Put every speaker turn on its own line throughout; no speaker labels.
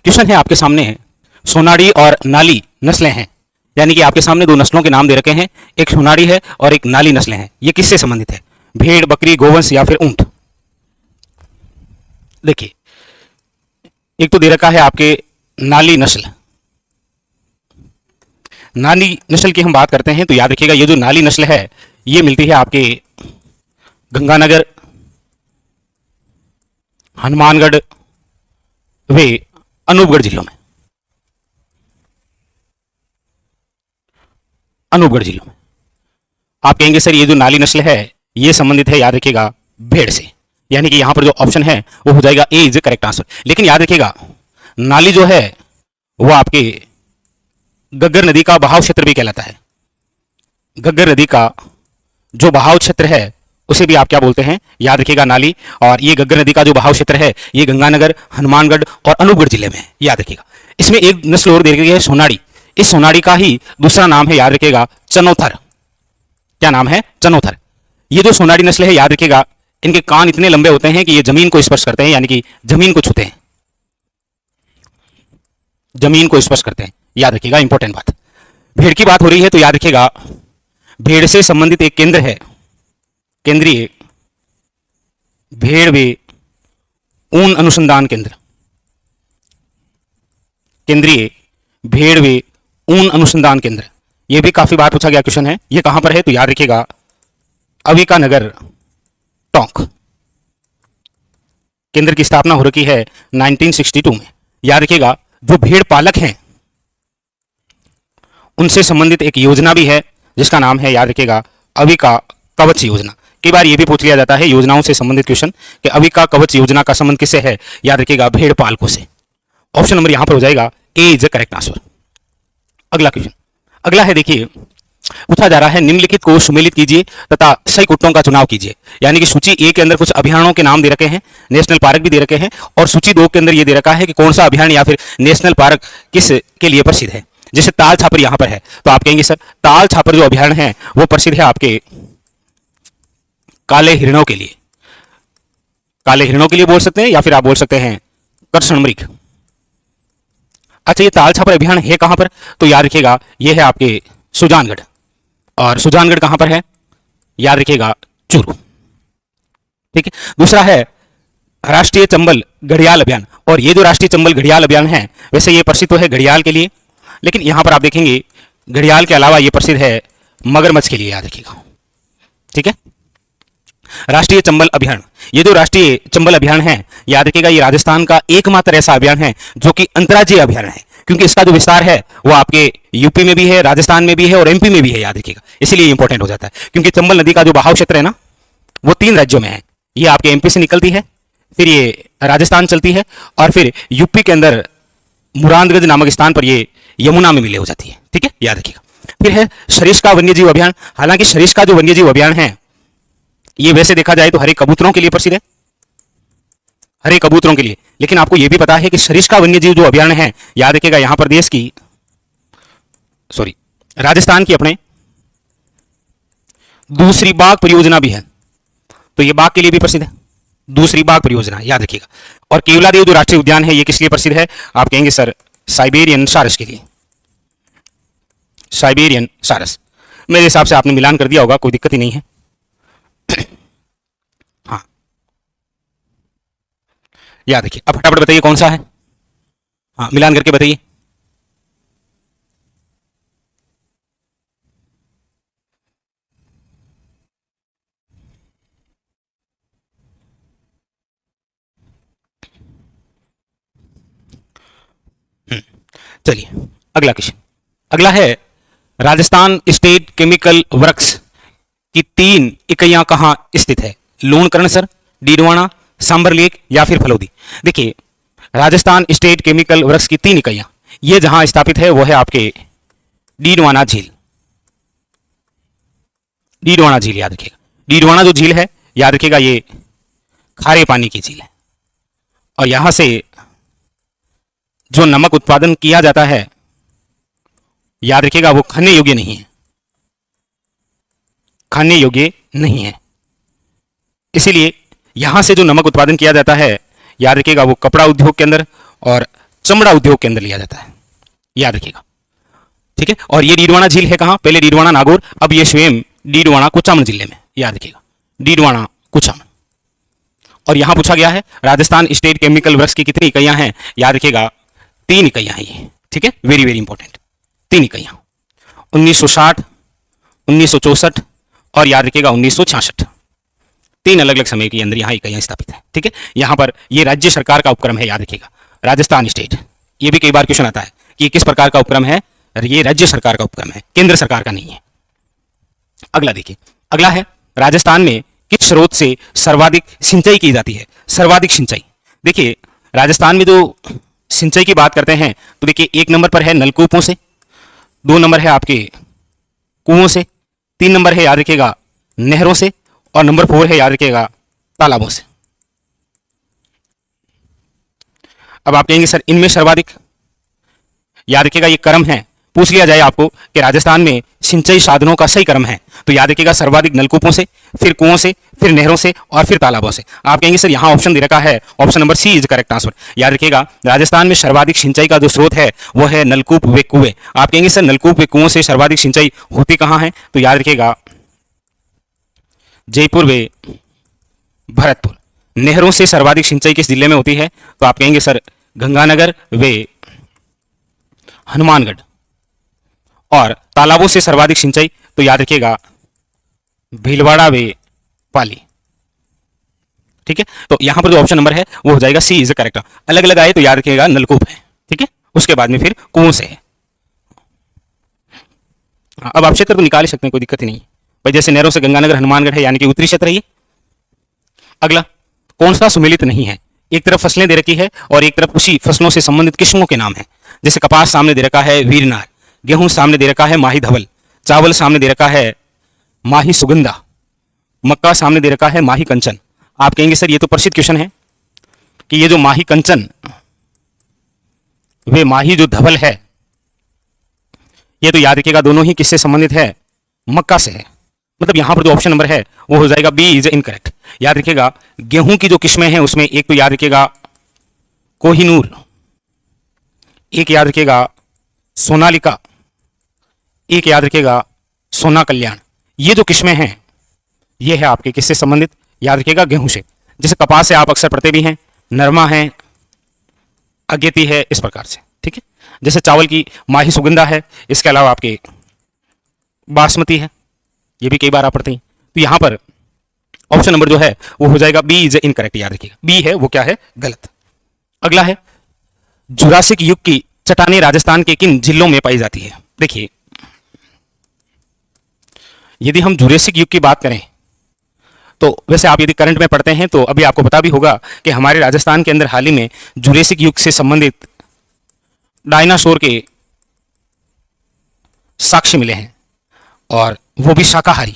Question है आपके सामने है, सोनाड़ी और नाली नस्लें हैं, यानी कि आपके सामने दो नस्लों के नाम दे रखे हैं, एक सोनाड़ी है और एक नाली नस्लें हैं। ये किससे संबंधित है? भेड़, बकरी, गोवंश या फिर ऊंट? देखिए, एक तो दे रखा है आपके नाली नस्ल। नाली नस्ल की हम बात करते हैं तो याद रखिएगा ये जो नाली नस्ल है ये मिलती है आपके गंगानगर, हनुमानगढ़ वे अनूपगढ़ जिलों में। अनूपगढ़ जिलों में आप कहेंगे सर ये जो नाली नस्ल है ये संबंधित है, याद रखिएगा, भेड़ से, यानी कि यहां पर जो ऑप्शन है वो हो जाएगा ए इज द करेक्ट आंसर। लेकिन याद रखिएगा नाली जो है वो आपके गग्गर नदी का बहाव क्षेत्र भी कहलाता है। गग्गर नदी का जो बहाव क्षेत्र है उसे भी आप क्या बोलते हैं? याद रखिएगा नाली। और ये गग्गर नदी का जो बहाव क्षेत्र है ये गंगानगर, हनुमानगढ़ और अनूपगढ़ जिले में है, याद रखिएगा। इसमें एक नस्ल और दे रखी है सोनाड़ी। इस सोनाड़ी का ही दूसरा नाम है, याद रखिएगा, चनौथर। क्या नाम है? चनौथर। ये जो सोनाड़ी नस्ल है याद रखिएगा इनके कान इतने लंबे होते हैं कि ये जमीन को स्पर्श करते हैं, यानी कि जमीन को छूते हैं, जमीन को स्पर्श करते हैं, याद रखिएगा, इंपॉर्टेंट बात। भेड़ की बात हो रही है तो याद रखिएगा भेड़ से संबंधित एक केंद्र है, केंद्रीय भेड़ वे ऊन अनुसंधान केंद्र। केंद्रीय भेड़ वे ऊन अनुसंधान केंद्र, यह भी काफी बार पूछा गया क्वेश्चन है। यह कहां पर है? तो याद रखिएगा अविका नगर, टोंक। केंद्र की स्थापना हो रखी है 1962 में। याद रखिएगा जो भेड़ पालक हैं उनसे संबंधित एक योजना भी है जिसका नाम है, याद रखिएगा, अविका कवच योजना। कई बार यह भी पूछ लिया जाता है योजनाओं से संबंधित क्वेश्चन कि अविका कवच योजना का संबंध किससे है? याद रखिएगा भेड़ पालकों से। ऑप्शन नंबर यहां पर हो जाएगा ए इज द करेक्ट आंसर। अगला क्वेश्चन, अगला है, देखिए, पूछा जा रहा है निम्नलिखित को सुमेलित कीजिए तथा सही कुट्टों का चुनाव कीजिए। यानी कि सूची ए के अंदर कुछ अभयारण्यों के नाम दे रखे हैं, नेशनल पार्क भी दे रखे हैं, और सूची 2 के अंदर यह दे रखा है कि कौन सा अभयारण्य या फिर नेशनल पार्क किस के लिए प्रसिद्ध है। जैसे ताल छापर यहां पर है तो आप कहेंगे सर ताल छापर जो अभयारण्य है वो प्रसिद्ध है आपके काले हिरणों के लिए। काले हिरणों के लिए बोल सकते हैं या फिर आप बोल सकते हैं कर्षण मृग। अच्छा, ये ताल छापर अभयारण्य है कहां पर? तो याद रखिएगा ये है आपके सुजानगढ़। और सुजानगढ़ कहां पर है? याद रखिएगा चूरू। ठीक है। दूसरा है राष्ट्रीय चंबल घड़ियाल अभियान, और ये जो राष्ट्रीय चंबल घड़ियाल अभियान है वैसे ये प्रसिद्ध तो है घड़ियाल के लिए, लेकिन यहां पर आप देखेंगे घड़ियाल के अलावा ये प्रसिद्ध है मगरमच्छ के लिए, याद रखिएगा। ठीक है। राष्ट्रीय चंबल अभियान, ये जो राष्ट्रीय चंबल अभियान है याद रखिएगा ये राजस्थान का एकमात्र ऐसा अभियान है जो कि अंतर्राज्यीय अभियान है, क्योंकि इसका जो विस्तार है वो आपके यूपी में भी है, राजस्थान में भी है और एमपी में भी है, याद रखिएगा। इसीलिए इंपॉर्टेंट हो जाता है क्योंकि चंबल नदी का जो बहाव क्षेत्र है ना वो 3 राज्यों में है। ये आपके एमपी से निकलती है, फिर ये राजस्थान चलती है, और फिर यूपी के अंदर मुरादगंज नामक स्थान पर ये यमुना में मिले हो जाती है। ठीक है, याद रखिएगा। फिर है सरिस्का वन्यजीव अभियान। हालांकि सरिस्का जो वन्यजीव अभियान है ये वैसे देखा जाए तो हरे कबूतरों के लिए प्रसिद्ध है, हरे कबूतरों के लिए, लेकिन आपको यह भी पता है कि सरिस्का वन्यजीव जो अभियान है याद रखिएगा यहां पर देश की राजस्थान की अपने दूसरी बाघ परियोजना भी है, तो यह बाघ के लिए भी प्रसिद्ध है, दूसरी बाघ परियोजना, याद रखिएगा। और केवलादेव जो राष्ट्रीय उद्यान है ये किस लिए प्रसिद्ध है? आप कहेंगे सर साइबेरियन सारस के लिए, साइबेरियन सारस। मेरे हिसाब से आपने मिलान कर दिया होगा, कोई दिक्कत ही नहीं है। हाँ, याद रखिए। अब फटाफट बताइए कौन सा है। हाँ, मिलान करके बताइए। चलिए अगला क्वेश्चन। अगला है राजस्थान स्टेट केमिकल वर्क्स की 3 इकाइयां कहां स्थित है? लूणकरण सर, डीडवाना, सांबर लेक या फिर फलोदी। देखिए राजस्थान स्टेट केमिकल वर्क्स की 3 इकाइयां ये जहां स्थापित है वो है आपके डीडवाना झील। डीडवाना झील, याद रखिएगा। डीडवाना जो झील है याद रखिएगा ये खारे पानी की झील है, और यहां से जो नमक उत्पादन किया जाता है याद रखिएगा वो खाने योग्य नहीं है, खाने योग्य नहीं है। इसीलिए यहां से जो नमक उत्पादन किया जाता है याद रखिएगा वो कपड़ा उद्योग के अंदर और चमड़ा उद्योग के अंदर लिया जाता है, याद रखिएगा। ठीक है, और ये डीडवाना झील है कहां? पहले डीडवाना नागौर, अब ये स्वयं डीडवाना कुचामन जिले में, याद रखिएगा, डीडवाना कुचामन। और यहां पूछा गया है राजस्थान स्टेट केमिकल वर्क्स की कितनी इकाइयां हैं? याद रखिएगा 3 इकाइयां हैं ये। ठीक है, वेरी वेरी इंपॉर्टेंट, 3 इकाइयां, 1960, 1964 और याद रखिएगा 1966। 3 अलग अलग समय के अंदर यहाँ इकाइयां स्थापित है। ठीक है, यहां पर ये राज्य सरकार का उपक्रम है, याद रखिएगा, राजस्थान स्टेट। ये भी कई बार क्वेश्चन आता है कि किस प्रकार का उपक्रम है, ये राज्य सरकार का उपक्रम है, केंद्र सरकार का नहीं है। अगला देखिए, अगला है राजस्थान में किस स्रोत से सर्वाधिक सिंचाई की जाती है? सर्वाधिक सिंचाई, देखिए राजस्थान में जो सिंचाई की बात करते हैं तो देखिए 1 नंबर पर है नलकूपों से, 2 नंबर है आपके कुओं से, 3 नंबर है याद रखिएगा नहरों से, और नंबर 4 है याद रखिएगा तालाबों से। अब आप कहेंगे सर इनमें सर्वाधिक, याद रखिएगा ये क्रम है, पूछ लिया जाए आपको कि राजस्थान में सिंचाई साधनों का सही क्रम है तो याद रखिएगा सर्वाधिक नलकूपों से, फिर कुओं से, फिर नहरों से और फिर तालाबों से। आप कहेंगे सर यहाँ ऑप्शन दे रखा है, option number C is correct answer. याद रखिएगा राजस्थान में सर्वाधिक सिंचाई का जो स्रोत है वो है नलकूप व कुएं। आप कहेंगे सर नलकूप व कुओं से सर्वाधिक सिंचाई होती कहाँ है? तो याद रखिएगा जयपुर व भरतपुर। नहरों से सर्वाधिक सिंचाई किस जिले में होती है? तो आप कहेंगे सर गंगानगर व हनुमानगढ़। और तालाबों से सर्वाधिक सिंचाई तो याद रखिएगा भीलवाड़ा व पाली। ठीक है, तो यहां पर जो ऑप्शन नंबर है वो हो जाएगा सी इज करेक्ट। अलग अलग आए तो याद रखिएगा नलकूप है। ठीक है, उसके बाद में फिर कुओं से है। अब आप क्षेत्र तो निकाल ही सकते हैं, कोई दिक्कत ही नहीं भाई, जैसे नहरों से गंगानगर हनुमानगढ़ है यानी कि उत्तरी क्षेत्र है ये। अगला कौन सा सुमेलित नहीं है? एक तरफ फसलें दे रखी है और एक तरफ उसी फसलों से संबंधित किस्मों के नाम है। जैसे कपास सामने दे रखा है वीरनार, गेहूं सामने दे रखा है माही धवल, चावल सामने दे रखा है माही सुगंधा, मक्का सामने दे रखा है माही कंचन। आप कहेंगे सर ये तो प्रसिद्ध क्वेश्चन है कि ये जो माही कंचन वे माही जो धवल है ये तो याद रखिएगा दोनों ही किससे संबंधित है? मक्का से है। मतलब यहां पर जो ऑप्शन नंबर है वो हो जाएगा बी इज इनकरेक्ट। याद रखिएगा गेहूं की जो किस्में हैं उसमें एक तो याद रखिएगा कोहिनूर, एक याद रखिएगा सोनालिका, एक याद रखिएगा सोना कल्याण। ये जो किस्में हैं ये है आपके किससे संबंधित? याद रखिएगा गेहूं से। जैसे कपास से आप अक्सर पढ़ते भी हैं, नरमा है, अगेती है, इस प्रकार से। ठीक है, जैसे चावल की माही सुगंधा है, इसके अलावा आपके बासमती है, ये भी कई बार आप पढ़ते हैं। तो यहां पर ऑप्शन नंबर जो है वो हो जाएगा बी इज इनकरेक्ट। याद रखिएगा बी है वो क्या है? गलत। अगला है जुरासिक युग की चट्टानें राजस्थान के किन जिलों में पाई जाती है? देखिए यदि हम जुरासिक युग की बात करें तो वैसे आप यदि करंट में पढ़ते हैं तो अभी आपको पता भी होगा कि हमारे राजस्थान के अंदर हाल ही में जुरासिक युग से संबंधित डायनासोर के साक्ष्य मिले हैं और वो भी शाकाहारी।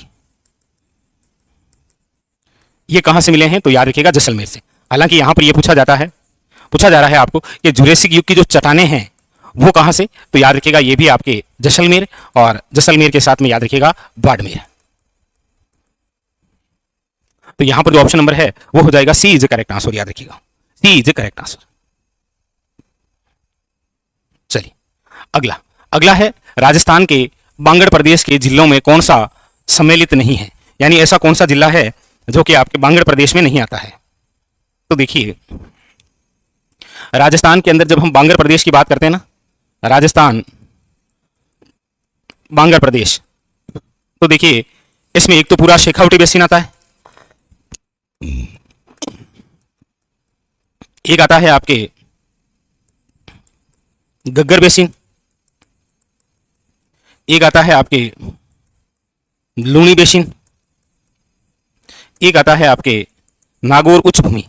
ये कहां से मिले हैं? तो याद रखिएगा जैसलमेर से। हालांकि यहां पर यह पूछा जा रहा है आपको कि जुरासिक युग की जो चट्टानें हैं वो कहां से? तो याद रखिएगा ये भी आपके जैसलमेर, और जैसलमेर के साथ में याद रखिएगा बाड़मेर। तो यहां पर जो ऑप्शन नंबर है वो हो जाएगा सी इज करेक्ट आंसर। याद रखिएगा सी इज करेक्ट आंसर। चलिए अगला, अगला है राजस्थान के बांगड़ प्रदेश के जिलों में कौन सा सम्मिलित नहीं है? यानी ऐसा कौन सा जिला है जो कि आपके बांगड़ प्रदेश में नहीं आता है? तो देखिए राजस्थान के अंदर जब हम बांगड़ प्रदेश की बात करते हैं ना, राजस्थान बांगड़ प्रदेश, तो देखिए इसमें एक तो पूरा शेखावटी बेसिन आता है, एक आता है आपके गग्गर बेसिन, एक आता है आपके लूनी बेसिन, एक आता है आपके नागौर उच्च भूमि।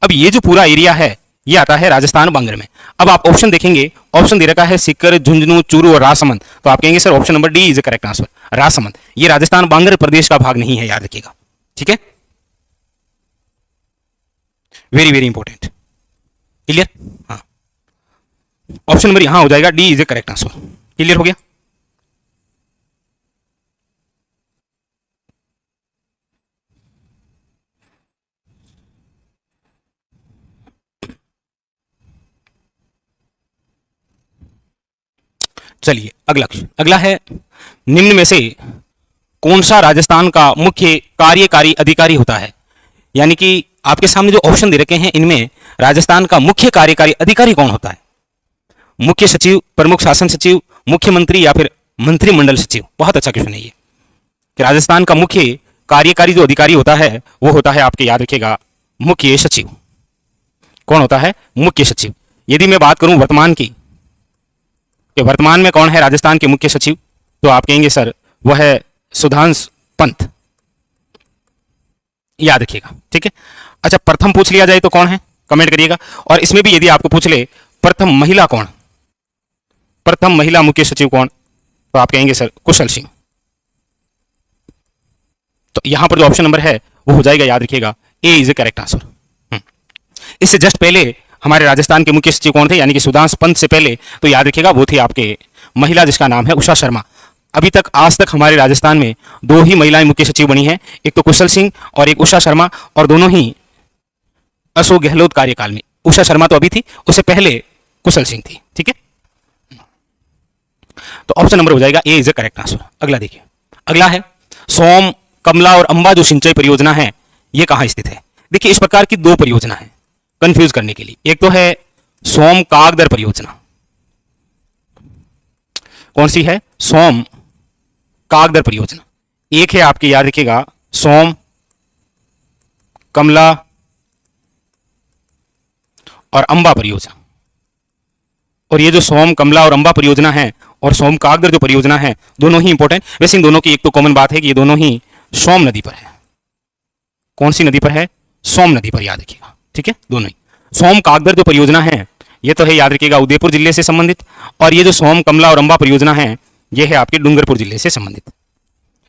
अब ये जो पूरा एरिया है ये आता है राजस्थान बांगड़ में। अब आप ऑप्शन देखेंगे, ऑप्शन दे रखा है सीकर, झुंझुनू, चूरू और राजसमंद। तो आप कहेंगे sir option number D is correct answer, Rajsamand. ये राजस्थान बांगड़ प्रदेश का भाग नहीं है, याद रखिएगा। ठीक है, वेरी वेरी इंपॉर्टेंट। क्लियर? हाँ, ऑप्शन नंबर यहां हो जाएगा D is correct answer. Clear हो गया? चलिए अगला क्वेश्चन, अगला है निम्न में से कौन सा राजस्थान का मुख्य कार्यकारी अधिकारी होता है। यानी कि आपके सामने जो ऑप्शन दे रखे हैं इनमें राजस्थान का मुख्य कार्यकारी अधिकारी कौन होता है। मुख्य सचिव, प्रमुख शासन सचिव, मुख्यमंत्री या फिर मंत्रिमंडल सचिव। बहुत अच्छा क्वेश्चन है ये कि राजस्थान का मुख्य कार्यकारी जो अधिकारी होता है वो होता है आपके, याद रखिएगा, मुख्य सचिव। कौन होता है? मुख्य सचिव। यदि मैं बात करूं वर्तमान की कि वर्तमान में कौन है राजस्थान के मुख्य सचिव, तो आप कहेंगे सर वह है सुधांशु पंत। याद रखिएगा, ठीक है। अच्छा, प्रथम पूछ लिया जाए तो कौन है, कमेंट करिएगा। और इसमें भी यदि आपको पूछ ले प्रथम महिला कौन, प्रथम महिला मुख्य सचिव कौन, तो आप कहेंगे सर कुशल सिंह। तो यहां पर जो ऑप्शन नंबर है वो हो जाएगा, याद रखिएगा, A is a correct answer. इससे जस्ट पहले हमारे राजस्थान के मुख्य सचिव कौन थे, यानी कि सुधांशु पंत से पहले, तो याद रखिएगा वो थी आपके महिला जिसका नाम है उषा शर्मा। अभी तक आज तक हमारे राजस्थान में दो ही महिलाएं मुख्य सचिव बनी हैं, एक तो कुशल सिंह और एक उषा शर्मा, और दोनों ही अशोक गहलोत कार्यकाल में। उषा शर्मा तो अभी थी, उससे पहले कुशल सिंह थी, ठीक है। तो ऑप्शन नंबर हो जाएगा ए इज ए करेक्ट आंसर। अगला देखिए, अगला है सोम, कमला और अंबा जो सिंचाई परियोजना है ये कहां स्थित है। देखिए इस प्रकार की दो परियोजना है कंफ्यूज करने के लिए। एक तो है सोम कागदर परियोजना, कौन सी है? सोम कागदर परियोजना। एक है आपकी, याद रखिएगा, सोम, कमला और अंबा परियोजना। और ये जो सोम, कमला और अंबा परियोजना है और सोम कागदर जो परियोजना है, दोनों ही इंपॉर्टेंट। वैसे इन दोनों की एक तो कॉमन बात है कि ये दोनों ही सोम नदी पर है। कौन सी नदी पर है? सोम नदी पर, याद रखिएगा, ठीक है। दोनों ही सोम कागदर जो परियोजना है ये तो है, याद रखिएगा, उदयपुर जिले से संबंधित, और ये जो सोम, कमला और अंबा परियोजना है ये है आपके डूंगरपुर जिले से संबंधित।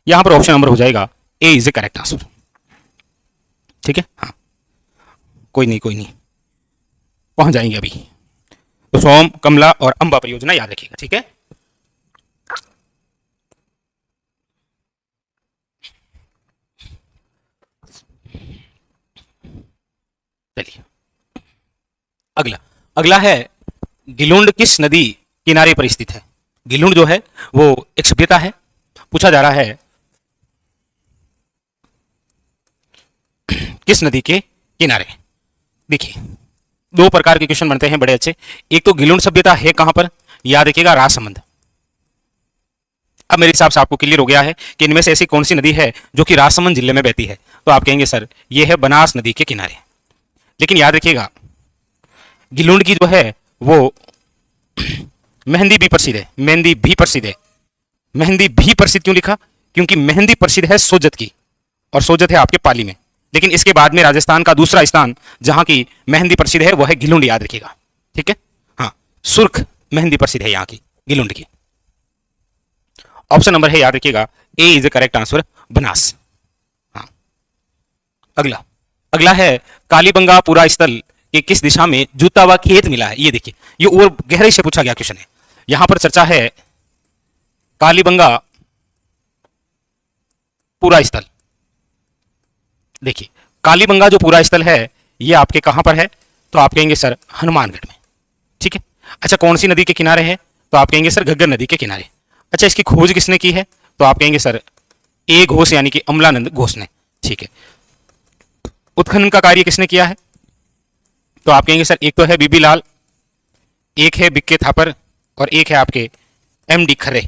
यहां पर ऑप्शन नंबर हो जाएगा ए इज ए करेक्ट आंसर, ठीक है। हाँ, कोई नहीं पहुंच जाएंगे अभी। तो सोम, कमला और अंबा परियोजना याद रखिएगा, ठीक है। चलिए अगला है गिलुंड किस नदी किनारे पर स्थित है। गिलुंड जो है वो एक सभ्यता है। पूछा जा रहा है किस नदी के किनारे। देखिए दो प्रकार के क्वेश्चन बनते हैं बड़े अच्छे। एक तो गिलुंड सभ्यता है कहां पर, याद रखिएगा, राजसमंद। अब मेरे हिसाब से आपको क्लियर हो गया है कि इनमें से ऐसी कौन सी नदी है जो कि राजसमंद जिले में बहती है, तो आप कहेंगे सर ये है बनास नदी के किनारे। लेकिन याद रखिएगा गिलुंड की जो है वो मेहंदी भी प्रसिद्ध है, मेहंदी भी प्रसिद्ध है। मेहंदी भी प्रसिद्ध क्यों लिखा? क्योंकि मेहंदी प्रसिद्ध है सोजत की, और सोजत है आपके पाली में। लेकिन इसके बाद में राजस्थान का दूसरा स्थान जहां की मेहंदी प्रसिद्ध है वह है गिलुंड, याद रखिएगा, ठीक है। हाँ, सुर्ख मेहंदी प्रसिद्ध है यहाँ की, गिलुंड की। ऑप्शन नंबर है, याद रखिएगा, A is the correct answer, Banas. हाँ, अगला है कालीबंगा पूरा स्थल के किस दिशा में जूता हुआ खेत मिला है। ये देखिए, ये और गहराई से पूछा गया क्वेश्चन है। यहां पर चर्चा है कालीबंगा पूरा स्थल। देखिए कालीबंगा जो पूरा स्थल है ये आपके कहां पर है, तो आप कहेंगे सर हनुमानगढ़ में, ठीक है। अच्छा, कौन सी नदी के किनारे है, तो आप कहेंगे सर घग्गर नदी के किनारे। अच्छा, इसकी खोज किसने की है, तो आप कहेंगे सर ए घोष यानी कि अमलानंद घोष ने, ठीक है। उत्खनन का कार्य किसने किया है, तो आप कहेंगे सर एक तो है बीबी लाल, एक है बिक्के थापर और एक है आपके एमडी खर्रे।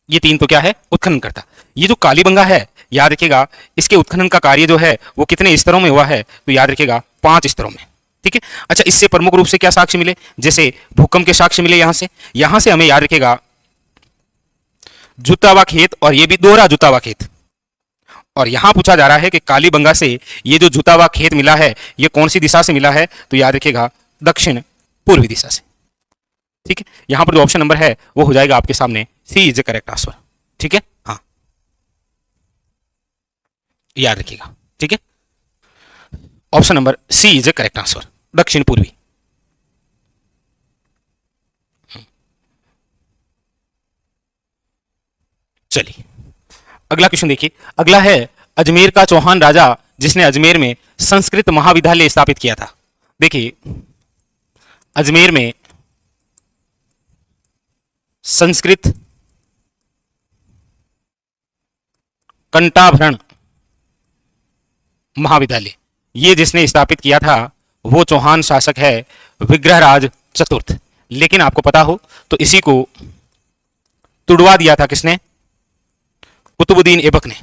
ये तीन तो क्या है, उत्खनन करता। ये जो कालीबंगा है, याद रखिएगा, इसके उत्खनन का कार्य जो है वो कितने स्तरों में हुआ है, तो याद रखिएगा 5 स्तरों में, ठीक है। अच्छा, इससे प्रमुख रूप से क्या साक्ष्य मिले, जैसे भूकंप के साक्ष्य मिले। यहां से हमें याद रखिएगा जुता हुआ खेत, और ये भी दोहरा जुता हुआ खेत। और यहां पूछा जा रहा है कि कालीबंगा से ये जो जुता हुआ खेत मिला है ये कौन सी दिशा से मिला है, तो याद रखिएगा दक्षिण पूर्वी दिशा से, ठीक है। यहां पर जो ऑप्शन नंबर है वो हो जाएगा आपके सामने C is the correct answer, ठीक है। हाँ, याद रखिएगा, ठीक है। Option number C is the correct answer, दक्षिण पूर्वी। चलिए अगला क्वेश्चन देखिए। अगला है अजमेर का चौहान राजा जिसने अजमेर में संस्कृत महाविद्यालय स्थापित किया था। देखिए अजमेर में संस्कृत कंठाभरण महाविद्यालय, ये जिसने स्थापित किया था वो चौहान शासक है विग्रहराज चतुर्थ। लेकिन आपको पता हो तो इसी को तुड़वा दिया था किसने? कुतुबुद्दीन ऐबक ने।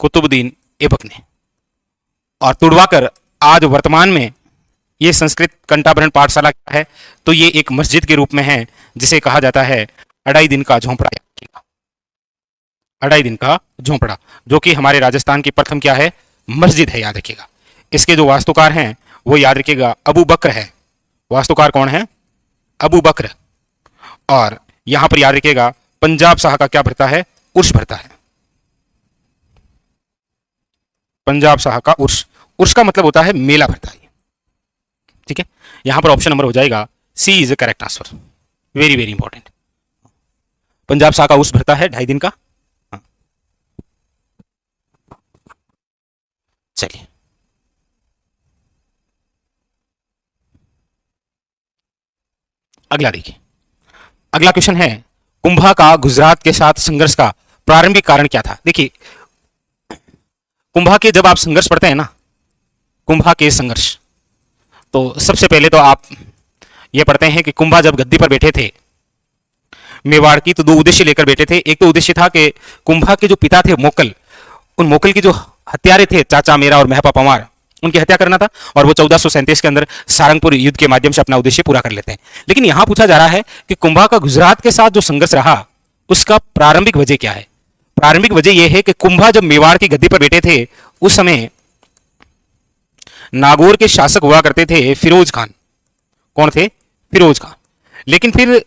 कुतुबुद्दीन ऐबक ने। और तुड़वाकर आज वर्तमान में ये संस्कृत कंठाभरण पाठशाला क्या है? तो ये एक मस्जिद के रूप में है जिसे कहा जाता है अढ़ाई दिन का झोंपड़ा। अढ़ाई दिन का झोंपड़ा, जो कि हमारे राजस्थान की प्रथम क्या है? मस्जिद है, याद रखिएगा। इसके जो वास्तुकार हैं वो याद रखिएगा अबू बकर है। वास्तुकार कौन है? अबू बकर। और यहां पर याद रखिएगा पंजाब शाह का क्या भरता है? उर्स भरता है। पंजाब शाह का उर्स। उर्स का मतलब होता है मेला भरता है। ठीक है, यहां पर ऑप्शन नंबर हो जाएगा C is a correct answer. Very very important. Punjab Shah का उर्स भरता है 2.5 दिन का। चलिए अगला देखिए। अगला क्वेश्चन है कुंभा का गुजरात के साथ संघर्ष का प्रारंभिक कारण क्या था? देखिए कुंभा के जब आप संघर्ष पढ़ते हैं ना, कुंभा के संघर्ष, तो सबसे पहले तो आप ये पढ़ते हैं कि कुंभा जब गद्दी पर बैठे थे मेवाड़ की, तो 2 उद्देश्य लेकर बैठे थे। एक तो उद्देश्य था कि कुंभा के जो पिता थे मोकल, उन मोकल की जो हत्यारे थे चाचा मेरा और महपा पवार, उनकी हत्या करना था। और वो 1437 के अंदर सारंगपुर युद्ध के माध्यम से अपना उद्देश्य पूरा कर लेते हैं। लेकिन यहां पूछा जा रहा है कि कुंभा का गुजरात के साथ जो संघर्ष रहा उसका प्रारंभिक वजह क्या है? प्रारंभिक वजह यह है कि कुंभा जब मेवाड़ की गद्दी पर बैठे थे उस समय नागौर के शासक हुआ करते थे फिरोज खान। कौन थे? फिरोज खान। लेकिन फिर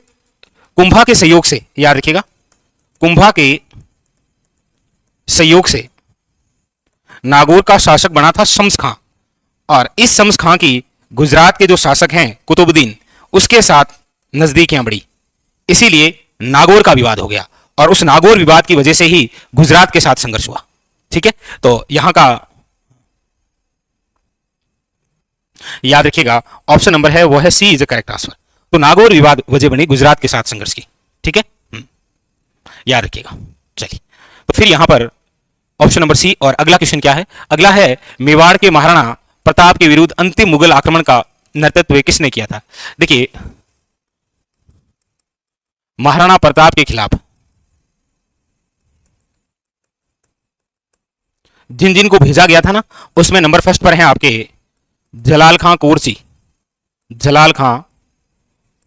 कुंभा के सहयोग से, याद रखिएगा, कुंभा के सहयोग से नागौर का शासक बना था शम्स खां। और इस शम्स खां की गुजरात के जो शासक हैं कुतुबुद्दीन, उसके साथ नजदीकियां बढ़ी। इसीलिए नागौर का विवाद हो गया और उस नागौर विवाद की वजह से ही गुजरात के साथ संघर्ष हुआ। ठीक है, तो यहां का याद रखिएगा ऑप्शन नंबर है वो है सी इज द करेक्ट आंसर। तो नागौर विवाद वजह बनी गुजरात के साथ संघर्ष की। ठीक है, याद रखिएगा। चलिए, तो फिर यहां पर ऑप्शन नंबर सी। और अगला क्वेश्चन क्या है? अगला है मेवाड़ के महाराणा प्रताप के विरुद्ध अंतिम मुगल आक्रमण का नेतृत्व किसने किया था? देखिए महाराणा प्रताप के खिलाफ जिन जिन को भेजा गया था ना, उसमें नंबर फर्स्ट पर हैं आपके जलाल खां कोरची। जलाल खां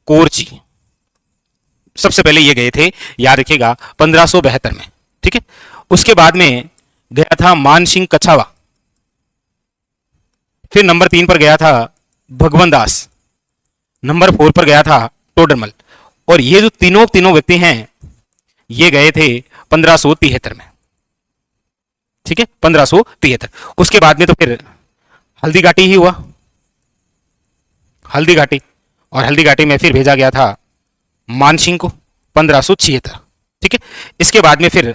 कोरची सबसे पहले ये गए थे, याद रखिएगा 1572 में। ठीक है, उसके बाद में गया था मान सिंह कछावा। फिर नंबर 3 पर गया था भगवन दास। नंबर 4 पर गया था टोडरमल। और ये जो तीनों व्यक्ति हैं ये गए थे 1573 में। ठीक है, 1573। उसके बाद में तो फिर हल्दी घाटी ही हुआ। हल्दी घाटी, और हल्दी घाटी में फिर भेजा गया था मानसिंह को 1576। ठीक है, इसके बाद में फिर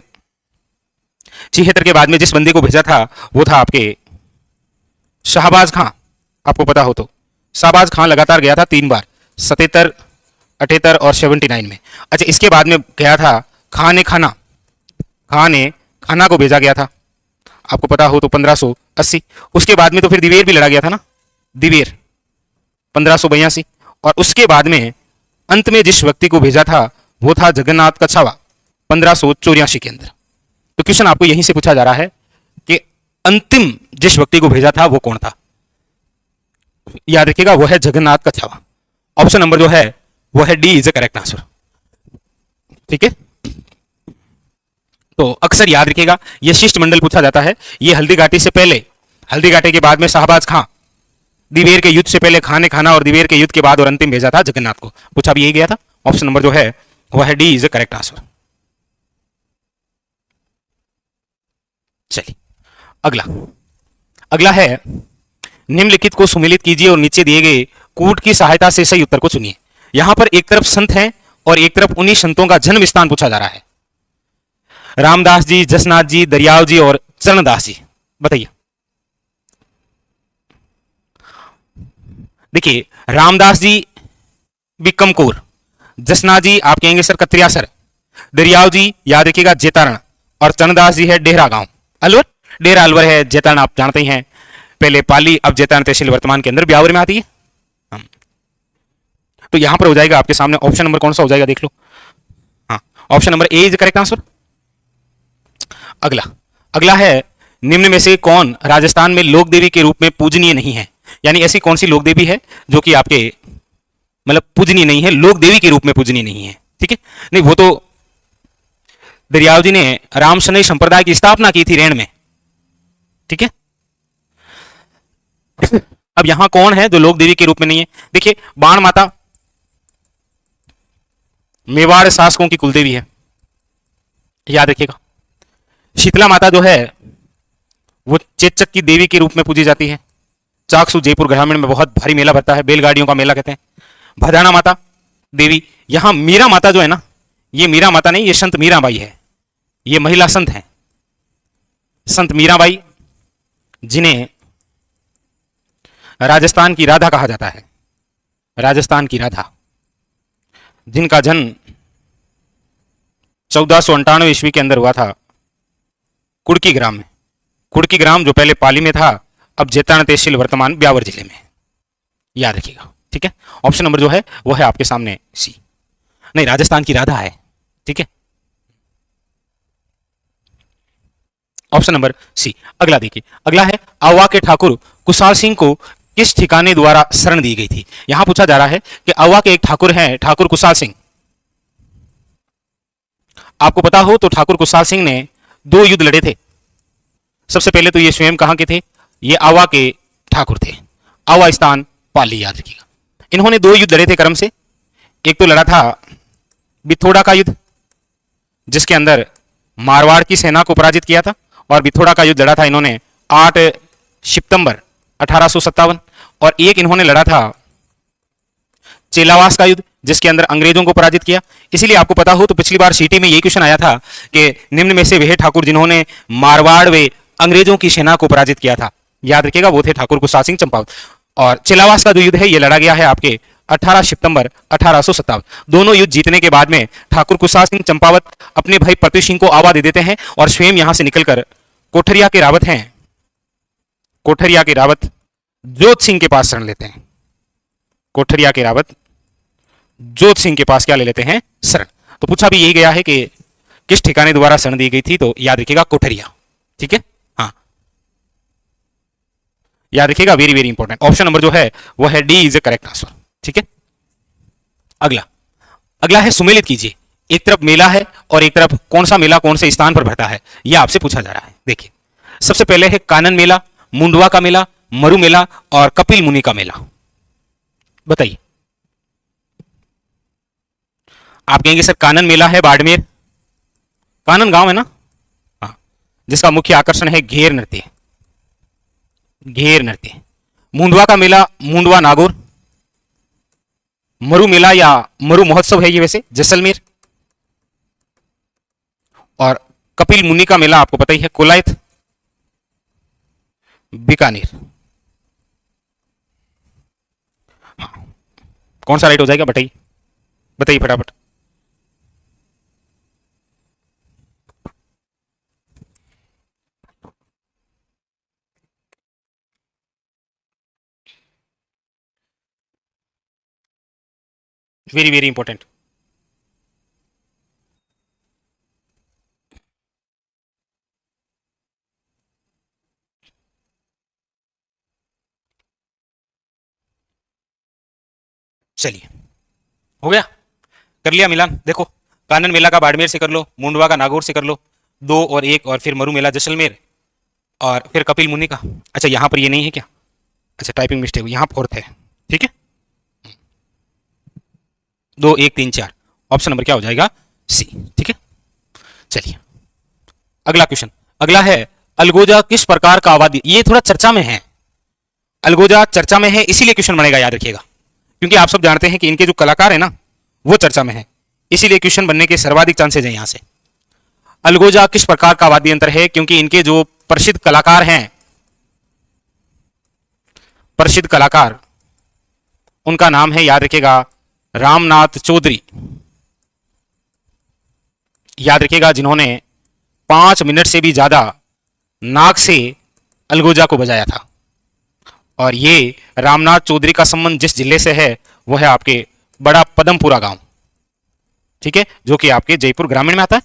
76 के बाद में जिस बंदी को भेजा था वो था आपके शाहबाज खां। आपको पता हो तो शाहबाज खां लगातार गया था 3 बार, 77, 78 और 79 में। अच्छा, इसके बाद में गया था खान खाना। खान खाना को भेजा गया था, आपको पता हो तो 1580। उसके बाद में तो फिर दिवेर भी लड़ा गया था ना, दिवेर 1582। और उसके बाद में अंत में जिस व्यक्ति को भेजा था वो था जगन्नाथ कछावा 1584 के अंदर। तो क्वेश्चन आपको यहीं से पूछा जा रहा है कि अंतिम जिस व्यक्ति को भेजा था वो कौन था? याद रखिएगा वो है जगन्नाथ कछावा। ऑप्शन नंबर जो है वो है D is the correct answer. ठीक है, तो अक्सर याद रखिएगा ये शिष्टमंडल पूछा जाता है। ये हल्दी घाटी से पहले, हल्दी घाटी के बाद में शाहबाज खां, दिवेर के युद्ध से पहले खान खाना, और दिवेर के युद्ध के बाद और अंतिम भेजा था जगन्नाथ को। पूछा भी यही गया था। ऑप्शन नंबर जो है वह है D is the correct answer. चलिए अगला। अगला है निम्नलिखित को सुमेलित कीजिए और नीचे दिए गए कूट की सहायता से सही उत्तर को चुनिए। यहां पर एक तरफ संत हैं और एक तरफ उन्हीं संतों का जन्म स्थान पूछा जा रहा है। रामदास जी, जसनाथ जी, दरियाव जी और चरणदास जी। बताइए। देखिए रामदास जी भी कमकोर, जसना जी आप कहेंगे सर कत्रियासर, दरियाव जी याद रखिएगा जेतारण, और चंद्रदास जी है डेहरा गांव। अलवर, डेरा अलवर है, जेतारण आप जानते ही हैं, पहले पाली अब जेतारण तहसील वर्तमान के अंदर ब्यावर में आती है। तो यहां पर हो जाएगा आपके सामने ऑप्शन नंबर कौन सा हो जाएगा देख लो। हाँ, option number A is correct answer. अगला अगला है निम्न में से कौन राजस्थान में लोक देवी के रूप में पूजनीय नहीं है, यानी ऐसी कौन सी लोक देवी है जो कि आपके मतलब पूजनीय नहीं है, लोक देवी के रूप में पूजनीय नहीं है। ठीक है, नहीं वो तो दरियाव जी ने रामशनई संप्रदाय की स्थापना की थी रेण में। ठीक है, अब यहां कौन है जो लोक देवी के रूप में नहीं है? देखिए, बाण माता मेवाड़ शासकों की कुलदेवी है, याद रखिएगा। शीतला माता जो है वो चेचक की देवी के रूप में पूजी जाती है। चाकसू जयपुर ग्रामीण में बहुत भारी मेला भरता है, बैलगाड़ियों का मेला कहते हैं। भदाना माता देवी, यहां मीरा माता जो है ना, ये मीरा माता नहीं, ये संत मीराबाई है, ये महिला संत हैं, संत मीराबाई, जिन्हें राजस्थान की राधा कहा जाता है, राजस्थान की राधा, जिनका जन्म 1498 ईस्वी के अंदर हुआ था कुड़की ग्राम में। कुड़की ग्राम जो पहले पाली में था, अब जेतारण तहसील वर्तमान ब्यावर जिले में, याद रखिएगा। ठीक है, ऑप्शन नंबर जो है वो है आपके सामने सी, नहीं राजस्थान की राधा है। ठीक है, ऑप्शन नंबर सी। अगला देखिए, अगला है आवा के ठाकुर कुशाल सिंह को किस ठिकाने द्वारा शरण दी गई थी? यहां पूछा जा रहा है कि आवा के एक ठाकुर हैं ठाकुर कुशाल सिंह, आपको पता हो तो ठाकुर कुशाल सिंह ने 2 युद्ध लड़े थे। सबसे पहले तो ये स्वयं कहां के थे? ये आवा के ठाकुर थे, आवा स्थान पाली, याद रखिएगा। इन्होंने 2 युद्ध लड़े थे क्रम से। एक तो लड़ा था बिथोड़ा का युद्ध, जिसके अंदर मारवाड़ की सेना को पराजित किया था, और बिथोड़ा का युद्ध लड़ा था इन्होंने 8 सितंबर 1857। और एक इन्होंने लड़ा था चेलावास का युद्ध, जिसके अंदर अंग्रेजों को पराजित किया। इसीलिए आपको पता हो तो पिछली बार सीटी में यही क्वेश्चन आया था कि निम्न में से वह ठाकुर जिन्होंने मारवाड़ व अंग्रेजों की सेना को पराजित किया था, याद रखिएगा, वो थे ठाकुर कुशाल सिंह चंपावत। और चेलावास का जो युद्ध है ये लड़ा गया है आपके 18 सितंबर 1857। दोनों युद्ध जीतने के बाद में ठाकुर कुशाल सिंह चंपावत अपने भाई प्रति सिंह को आवा दे देते हैं और स्वयं यहां से निकलकर कोठरिया के रावत हैं, कोठरिया के रावत जोत सिंह के पास शरण लेते हैं। कोठरिया के रावत जोत सिंह के पास क्या ले लेते हैं? शरण। तो पूछा भी यही गया है कि किस ठिकाने द्वारा शरण दी गई थी, तो याद रखिएगा कोठरिया। ठीक है, हाँ याद रखिएगा, very very important. Option number जो है वो है D is a correct answer. ठीक है, अगला अगला है सुमेलित कीजिए। एक तरफ मेला है और एक तरफ कौन सा मेला कौन से स्थान पर भरता है, यह आपसे पूछा जा रहा है। देखिए, सबसे पहले है कानन मेला, मुंडवा का मेला, मरु मेला और कपिल मुनि का मेला। बताइए, आप कहेंगे सर कानन मेला है बाड़मेर, कानन गांव है ना, हाँ, जिसका मुख्य आकर्षण है घेर नृत्य, घेर नृत्य। मुंडवा का मेला मुंडवा नागौर, मरु मेला या मरु महोत्सव है ये वैसे जैसलमेर, और कपिल मुनि का मेला आपको पता ही है कोलायत, बीकानेर। हाँ, कौन सा राइट हो जाएगा बताइए, बताइए फटाफट। Very very important. चलिए, हो गया, कर लिया मिलान। देखो, कानन मेला का बाड़मेर से कर लो, मुंडवा का नागौर से कर लो, 2 और 1, और फिर मरु मेला जैसलमेर, और फिर कपिल मुनि का। अच्छा, यहां पर ये नहीं है क्या? अच्छा, टाइपिंग मिस्टेक, यहां 4th है। ठीक है, 2 1 3 4, ऑप्शन नंबर क्या हो जाएगा? सी। ठीक है, चलिए अगला क्वेश्चन। अगला है अलगोजा किस प्रकार का आबादी, ये थोड़ा चर्चा में है, अलगोजा चर्चा में है इसीलिए क्वेश्चन बनेगा, याद रखिएगा, क्योंकि आप सब जानते हैं कि इनके जो कलाकार है ना वो चर्चा में है, इसीलिए क्वेश्चन बनने के सर्वाधिक चांसेज है यहां से। अलगोजा किस प्रकार का वाद्य यंत्र है? क्योंकि इनके जो प्रसिद्ध कलाकार हैं, प्रसिद्ध कलाकार, उनका नाम है, याद रखिएगा, रामनाथ चौधरी। याद रखिएगा जिन्होंने 5 मिनट से भी ज्यादा नाक से अलगोजा को बजाया था। और ये रामनाथ चौधरी का संबंध जिस जिले से है वो है आपके बड़ा पदमपुरा गांव, ठीक है, जो कि आपके जयपुर ग्रामीण में आता है।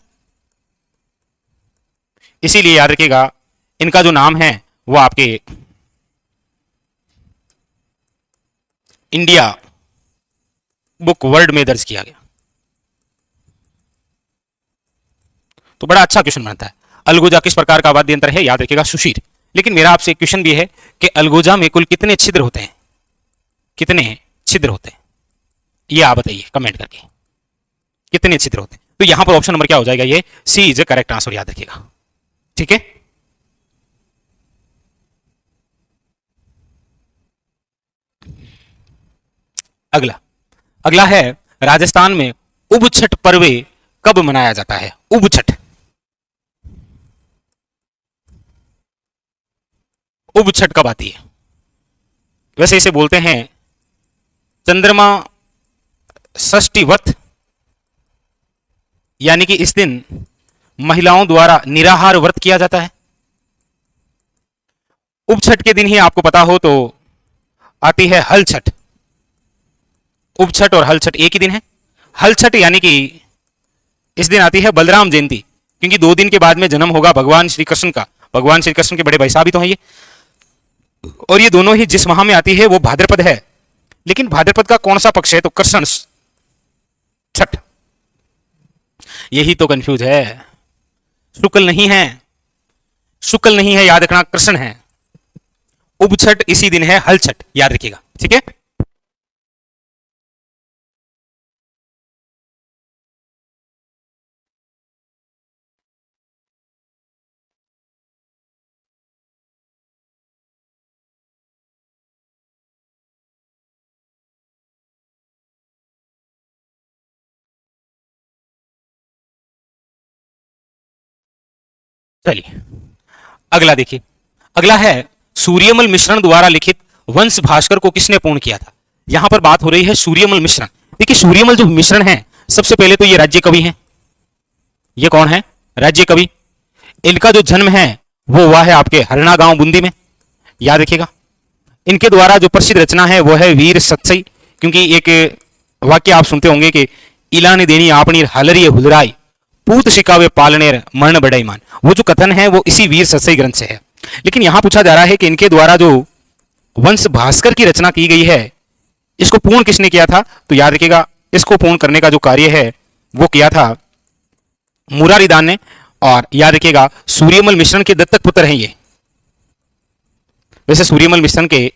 इसीलिए याद रखिएगा इनका जो नाम है वो आपके इंडिया बुक वर्ल्ड में दर्ज किया गया। तो बड़ा अच्छा क्वेश्चन बनता है। अलगोजा किस प्रकार का वाद्य यंत्र है? याद रखिएगा सुशीर। लेकिन मेरा आपसे एक क्वेश्चन भी है कि अलगोजा में कुल कितने छिद्र होते हैं? कितने छिद्र होते हैं ये आप बताइए कमेंट करके, कितने छिद्र होते हैं? तो यहां पर ऑप्शन नंबर क्या हो जाएगा? ये सी इज करेक्ट आंसर, याद रखिएगा, ठीक है। अगला अगला है राजस्थान में उबछठ पर्व कब मनाया जाता है? उबछठ, उबछठ कब आती है? वैसे इसे बोलते हैं चंद्रमा षष्ठी व्रत, यानी कि इस दिन महिलाओं द्वारा निराहार व्रत किया जाता है। उबछठ के दिन ही आपको पता हो तो आती है हल छठ। उबछठ और हल छठ एक ही दिन है। हल छठ यानी कि इस दिन आती है बलराम जयंती, क्योंकि 2 दिन के बाद में जन्म होगा भगवान श्री कृष्ण का। भगवान श्री कृष्ण के बड़े भाई साहब ही तो हैं ये। और ये दोनों ही जिस माह में आती है वो भाद्रपद है। लेकिन भाद्रपद का कौन सा पक्ष है? तो कृष्ण छठ, यही तो कंफ्यूज है। शुक्ल नहीं है, शुक्ल नहीं है, याद रखना कृष्ण है। उबछठ इसी दिन है, हल छठ याद रखिएगा, ठीक है। चलिए अगला देखिए। अगला है सूर्यमल मिश्रण द्वारा लिखित वंश भास्कर को किसने पूर्ण किया था? यहां पर बात हो रही है सूर्यमल मिश्रण। देखिए सूर्यमल जो मिश्रण है, सबसे पहले तो ये राज्य कवि हैं। ये कौन है? राज्य कवि। इनका जो जन्म है वो हुआ है आपके हरना गांव बूंदी में, याद रखिएगा। इनके द्वारा जो प्रसिद्ध रचना है वो है वीर सत्सई, क्योंकि एक वाक्य आप सुनते होंगे कि इला ने देनी आपनी हलरी हुलराई पूत शिकावे पालनेर मरण बड़ईमान। वो जो कथन है वो इसी वीर सत्सई ग्रंथ से है। लेकिन यहां पूछा जा रहा है कि इनके द्वारा जो वंश भास्कर की रचना की गई है, इसको पूर्ण किसने किया था? तो याद रखिएगा इसको पूर्ण करने का जो कार्य है वो किया था मुरारीदान ने। और याद रखिएगा सूर्यमल मिश्रण के दत्तक पुत्र हैं ये। वैसे सूर्यमल मिश्रण के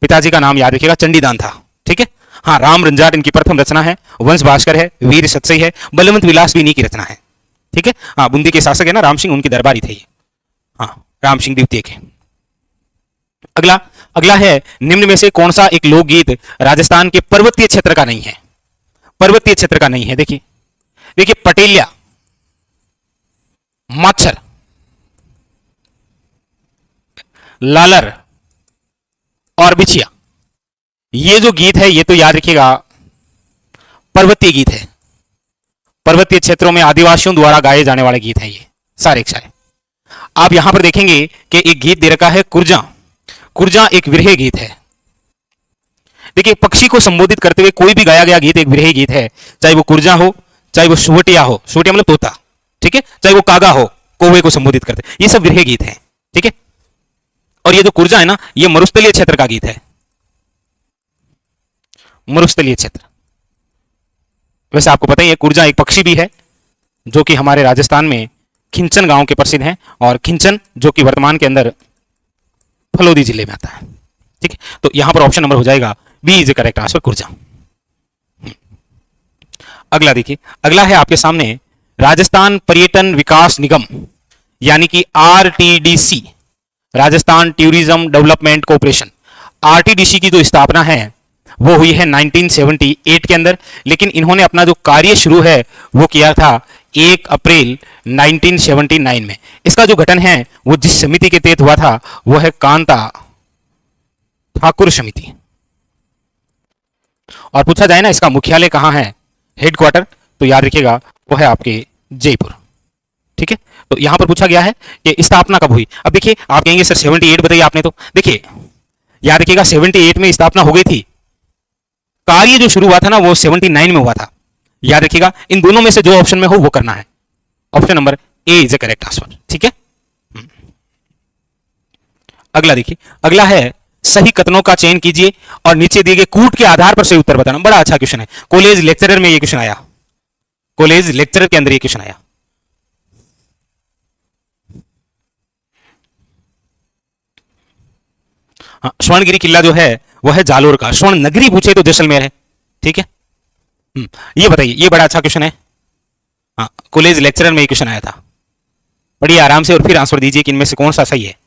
पिताजी का नाम याद रखिएगा चंडीदान था, ठीक है। हाँ, राम रंजाट इनकी प्रथम रचना है, वंश भास्कर है, वीर सत्सई है, बलवंत विलास भी इन्हीं की रचना है, ठीक है। हाँ, बूंदी के शासक है ना राम सिंह, उनकी दरबारी थे ये। हाँ, राम सिंह द्वितीय के। अगला अगला है निम्न में से कौन सा एक लोकगीत राजस्थान के पर्वतीय क्षेत्र का नहीं है? पर्वतीय क्षेत्र का नहीं है। देखिए देखिए पटेलिया, माछर, लालर और बिछिया, ये जो गीत है ये तो याद रखिएगा पर्वतीय गीत है। पर्वतीय क्षेत्रों में आदिवासियों द्वारा गाए जाने वाले गीत हैं ये सारे के सारे। आप यहां पर देखेंगे कि एक गीत दे रखा है कुर्जा। कुर्जा एक विरह गीत है। देखिए पक्षी को संबोधित करते हुए कोई भी गाया गया गीत एक विरह गीत है, चाहे वो कुर्जा हो, चाहे वो सुवटिया हो, सुवटिया मतलब तोता, ठीक है, चाहे वो कागा हो, कौवे को संबोधित करते, ये सब विरह गीत है, ठीक है। और ये जो कुर्जा है ना, ये मरुस्थलीय क्षेत्र का गीत है। मरुस्थलीय क्षेत्र, वैसे आपको पता ही है कुर्जा एक पक्षी भी है जो कि हमारे राजस्थान में खिंचन गांव के प्रसिद्ध हैं। और खिंचन जो कि वर्तमान के अंदर फलोदी जिले में आता है, ठीक है। तो यहां पर ऑप्शन नंबर हो जाएगा बी इज करेक्ट आंसर, कुर्जा। अगला देखिए, अगला है आपके सामने राजस्थान पर्यटन विकास निगम यानी कि RTDC, Rajasthan tourism development corporation. RTDC की जो स्थापना है वो हुई है 1978 के अंदर, लेकिन इन्होंने अपना जो कार्य शुरू है वो किया था 1 अप्रैल 1979 में। इसका जो गठन है वो जिस समिति के तहत हुआ था वो है कांता ठाकुर समिति। और पूछा जाए ना इसका मुख्यालय कहां है, हेडक्वार्टर, तो याद रखिएगा वो है आपके जयपुर। ठीक है, तो यहां पर पूछा गया है कि स्थापना कब हुई। अब देखिए आप कहेंगे सर 78 बताइए आपने, तो देखिए याद रखिएगा 78 में स्थापना हो गई थी, कार्य जो शुरू हुआ था ना वो 79 में हुआ था। याद रखिएगा इन दोनों में से जो ऑप्शन में हो वो करना है। Option number A is the correct answer. ठीक है, अगला देखिए, अगला है सही कथनों का चयन कीजिए और नीचे दिए गए कूट के आधार पर सही उत्तर बताना। बड़ा अच्छा क्वेश्चन है, कॉलेज लेक्चरर में ये क्वेश्चन आया, कॉलेज लेक्चरर के अंदर ये क्वेश्चन आया। हाँ, स्वर्णगिरी किला जो है वो है जालोर का, स्वर्ण नगरी पूछे तो जैसलमेर है। ठीक है, ये बताइए, ये बड़ा अच्छा क्वेश्चन है। हाँ, कॉलेज लेक्चरर में ये क्वेश्चन आया था। पढ़िए आराम से और फिर आंसर दीजिए कि इनमें से कौन सा सही है।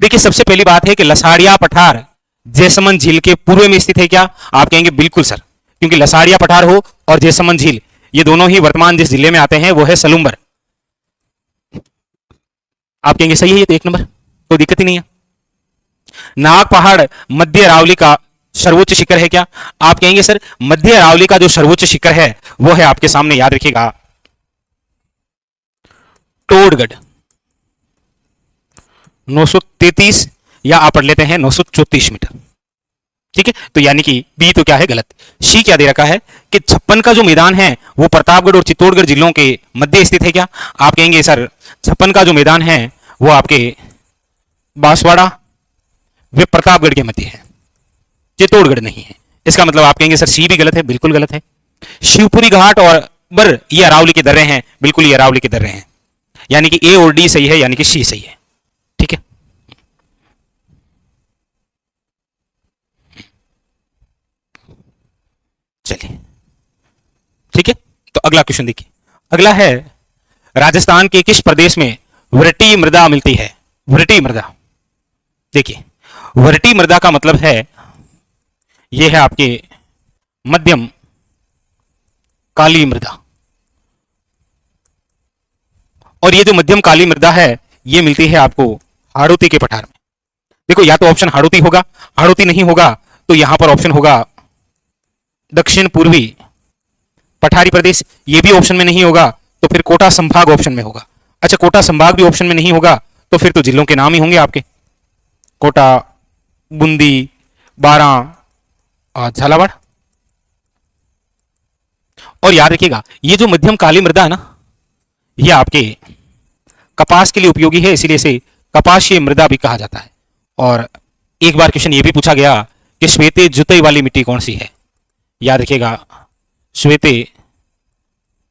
देखिए सबसे पहली बात है कि लसाड़िया पठार जैसमंद झील के पूर्व में स्थित है क्या? आप कहेंगे बिल्कुल सर, क्योंकि लसाड़िया पठार हो और जैसमंद झील ये दोनों ही वर्तमान जिस जिले में आते हैं वो है सलूम्बर। आप कहेंगे सही है ये तो, एक नंबर, कोई दिक्कत ही नहीं है। नाग पहाड़ मध्य अरावली का सर्वोच्च शिखर है क्या? आप कहेंगे सर मध्य अरावली का जो सर्वोच्च शिखर है वो है आपके सामने, याद रखिएगा, टोडगढ़ 933 या आप पढ़ लेते हैं 934 मीटर। ठीक है, तो यानी कि बी तो क्या है गलत। सी क्या दे रखा है कि 56 का जो मैदान है वो प्रतापगढ़ और चित्तौड़गढ़ जिलों के मध्य स्थित है क्या? आप कहेंगे सर 56 का जो मैदान है वो आपके बांसवाड़ा वे प्रतापगढ़ के मध्य है, चित्तौड़गढ़ नहीं है। इसका मतलब आप कहेंगे सर सी भी गलत है, बिल्कुल गलत है। शिवपुरी घाट और बर ये अरावली के दर्रे हैं, बिल्कुल ये अरावली के दर्रे हैं, यानी कि ए और डी सही है, यानी कि सी सही है। ठीक है, चलिए ठीक है, तो अगला क्वेश्चन देखिए, अगला है राजस्थान के किस प्रदेश में वृटी मृदा मिलती है? वृटी मृदा, देखिए वृटी मृदा का मतलब है यह है आपके मध्यम काली मृदा, और ये जो मध्यम काली मृदा है ये मिलती है आपको हाड़ौती के पठार में। देखो या तो ऑप्शन हाड़ौती होगा, हाड़ौती नहीं होगा तो यहां पर ऑप्शन होगा दक्षिण पूर्वी पठारी प्रदेश, ये भी ऑप्शन में नहीं होगा तो फिर कोटा संभाग ऑप्शन में होगा। अच्छा कोटा संभाग भी ऑप्शन में नहीं होगा तो फिर तो जिलों के नाम ही होंगे आपके, कोटा, बूंदी, बारां और झालावाड़। और याद रखिएगा ये जो मध्यम काली मृदा है ना ये आपके कपास के लिए उपयोगी है, इसीलिए इसे कपाशीय मृदा भी कहा जाता है। और एक बार क्वेश्चन ये भी पूछा गया कि श्वेते जुताई वाली मिट्टी कौन सी है? याद रखिएगा श्वेते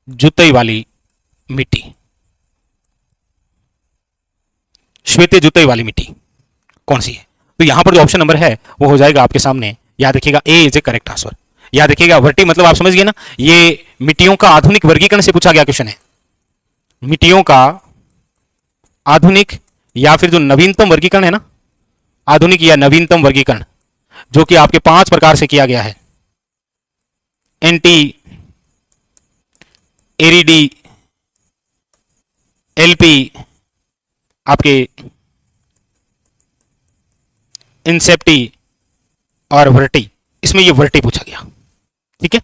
जुताई वाली मिट्टी, श्वेते जुताई वाली मिट्टी कौन सी है? तो यहां पर जो ऑप्शन नंबर है वो हो जाएगा आपके सामने, याद रखिएगा A is a correct answer. याद रखिएगा वर्टी मतलब आप समझ गए ना, ये मिट्टियों का आधुनिक वर्गीकरण से पूछा गया क्वेश्चन है, मिट्टियों का आधुनिक या फिर जो नवीनतम वर्गीकरण है ना, आधुनिक या नवीनतम वर्गीकरण जो कि आपके 5 प्रकार से किया गया है, एनटी, एरीडी, एलपी, आपके इंसेप्टी और वर्टी, इसमें ये वर्टी पूछा गया। ठीक है,